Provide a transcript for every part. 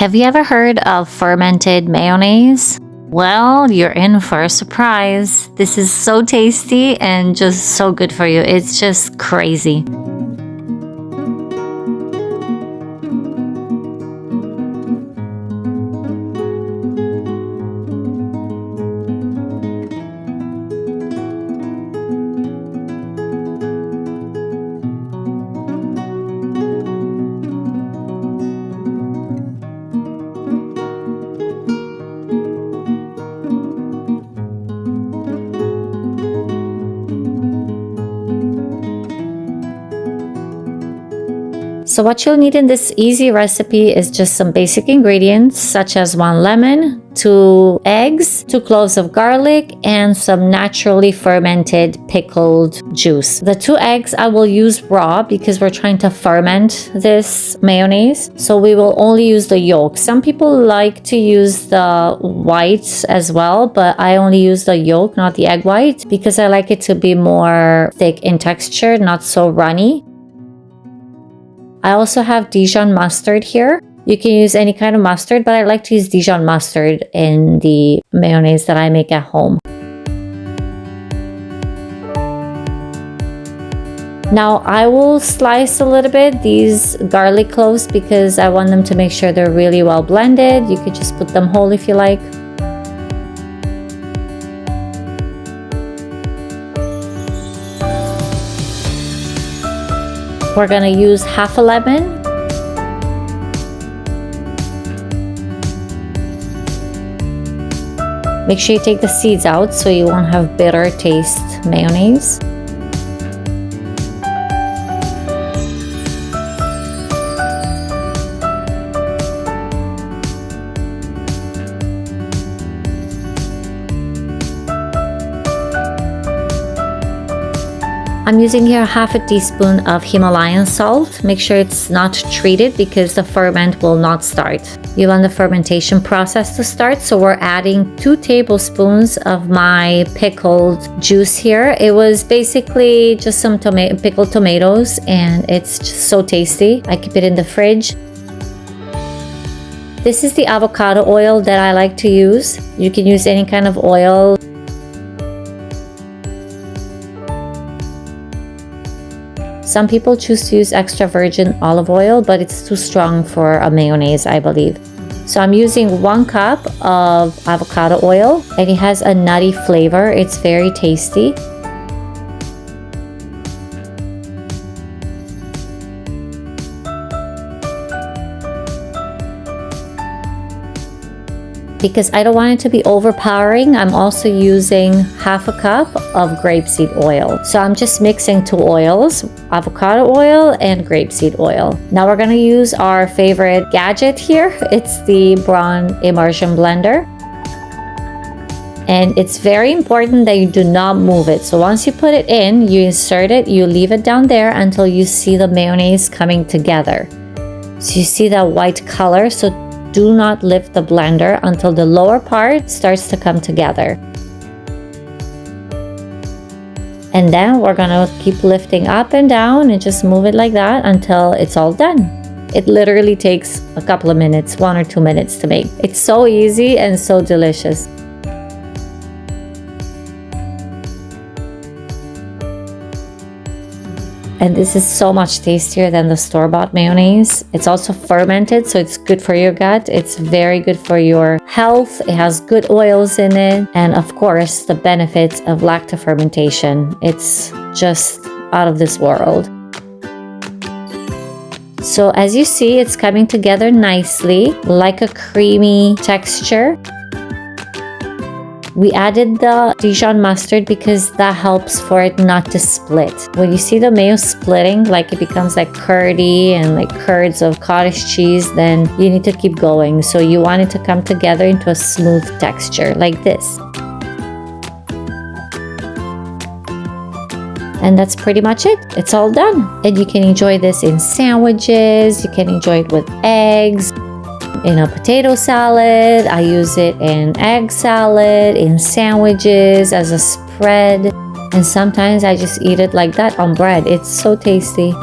Have you ever heard of fermented mayonnaise? Well, you're in for a surprise. This is so tasty and just so good for you. It's just crazy. So what you'll need in this easy recipe is just some basic ingredients such as 1 lemon, 2 eggs, 2 cloves of garlic, and some naturally fermented pickled juice. The 2 eggs I will use raw because we're trying to ferment this mayonnaise. So we will only use the yolk. Some people like to use the whites as well, but I only use the yolk, not the egg white, because I like it to be more thick in texture, not so runny. I also have Dijon mustard here. You can use any kind of mustard, but I like to use Dijon mustard in the mayonnaise that I make at home. Now I will slice a little bit these garlic cloves because I want them to make sure they're really well blended. You could just put them whole if you like. We're gonna use half a lemon. Make sure you take the seeds out so you won't have bitter taste mayonnaise. I'm using here half a teaspoon of Himalayan salt. Make sure it's not treated because the ferment will not start. You want the fermentation process to start, so we're adding 2 tablespoons of my pickled juice here. It was basically just some pickled tomatoes and it's just so tasty. I keep it in the fridge. This is the avocado oil that I like to use. You can use any kind of oil. Some people choose to use extra virgin olive oil, but it's too strong for a mayonnaise, I believe. So I'm using 1 cup of avocado oil, and it has a nutty flavor. It's very tasty. Because I don't want it to be overpowering, I'm also using half a cup of grapeseed oil. So I'm just mixing 2 oils, avocado oil and grapeseed oil. Now we're gonna use our favorite gadget here. It's the Braun immersion blender. And it's very important that you do not move it. So once you put it in, you insert it, you leave it down there until you see the mayonnaise coming together. So you see that white color, so do not lift the blender until the lower part starts to come together. And then we're gonna keep lifting up and down and just move it like that until it's all done. It literally takes a couple of minutes, 1 or 2 minutes to make. It's so easy and so delicious. And this is so much tastier than the store-bought mayonnaise. It's also fermented, so it's good for your gut. It's very good for your health. It has good oils in it. And of course, the benefits of lacto-fermentation. It's just out of this world. So as you see, it's coming together nicely, like a creamy texture. We added the Dijon mustard because that helps for it not to split. When you see the mayo splitting, like it becomes like curdy and like curds of cottage cheese, then you need to keep going. So you want it to come together into a smooth texture like this. And that's pretty much it. It's all done. And you can enjoy this in sandwiches. You can enjoy it with eggs, in a potato salad. I use it in egg salad, in sandwiches, as a spread. And sometimes I just eat it like that on bread. It's so tasty.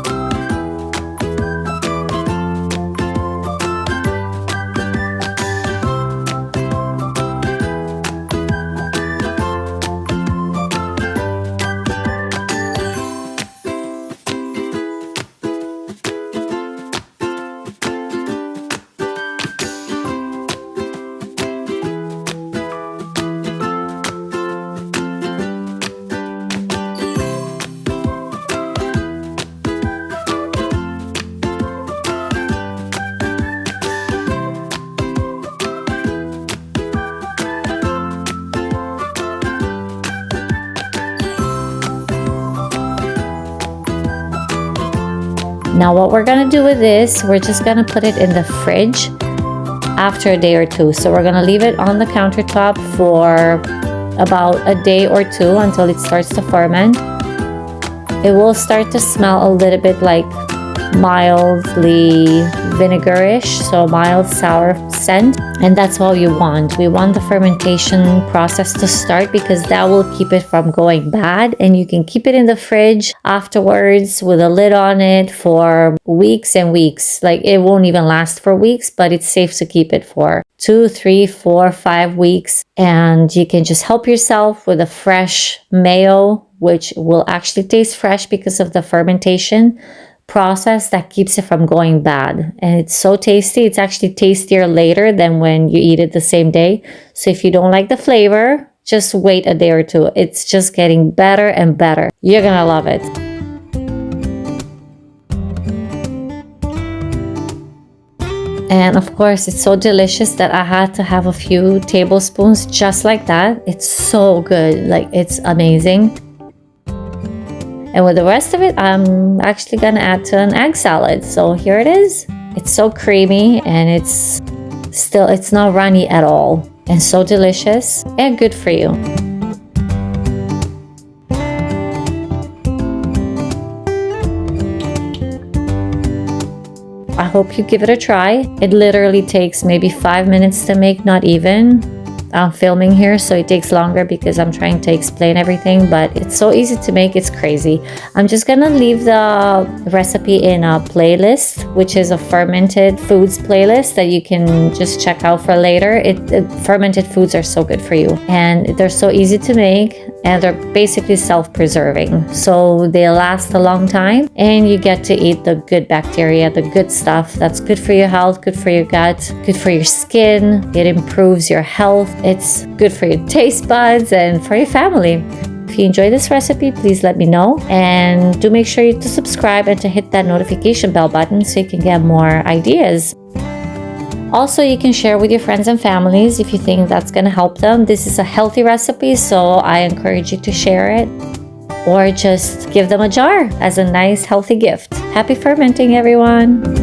Now what we're gonna do with this, we're just gonna put it in the fridge after a day or two. So we're gonna leave it on the countertop for about a day or two until it starts to ferment. It will start to smell a little bit like mildly vinegarish, so mild sour scent, and that's what you want. We want the fermentation process to start because that will keep it from going bad, and you can keep it in the fridge afterwards with a lid on it for weeks and weeks. Like, it won't even last for weeks, but it's safe to keep it for 2, 3, 4, 5 weeks, and you can just help yourself with a fresh mayo, which will actually taste fresh because of the fermentation process that keeps it from going bad. And it's so tasty. It's actually tastier later than when you eat it the same day. So if you don't like the flavor, just wait a day or two. It's just getting better and better. You're gonna love it. And of course, it's so delicious that I had to have a few tablespoons just like that. It's so good. Like, it's amazing. And with the rest of it, I'm actually gonna add to an egg salad. So here it is. It's so creamy, and it's not runny at all, and so delicious and good for you. I hope you give it a try. It literally takes maybe 5 minutes to make, not even. I'm filming here, so it takes longer because I'm trying to explain everything, but it's so easy to make, it's crazy. I'm just gonna leave the recipe in a playlist, which is a fermented foods playlist that you can just check out for later. Fermented foods are so good for you, and they're so easy to make, and they're basically self-preserving, so they last a long time, and you get to eat the good bacteria, the good stuff that's good for your health, good for your gut, good for your skin. It improves your health. It's good for your taste buds and for your family. If you enjoy this recipe, please let me know, and do make sure to subscribe and to hit that notification bell button so you can get more ideas. Also, you can share with your friends and families if you think that's going to help them. This is a healthy recipe, so I encourage you to share it, or just give them a jar as a nice healthy gift. Happy fermenting, everyone!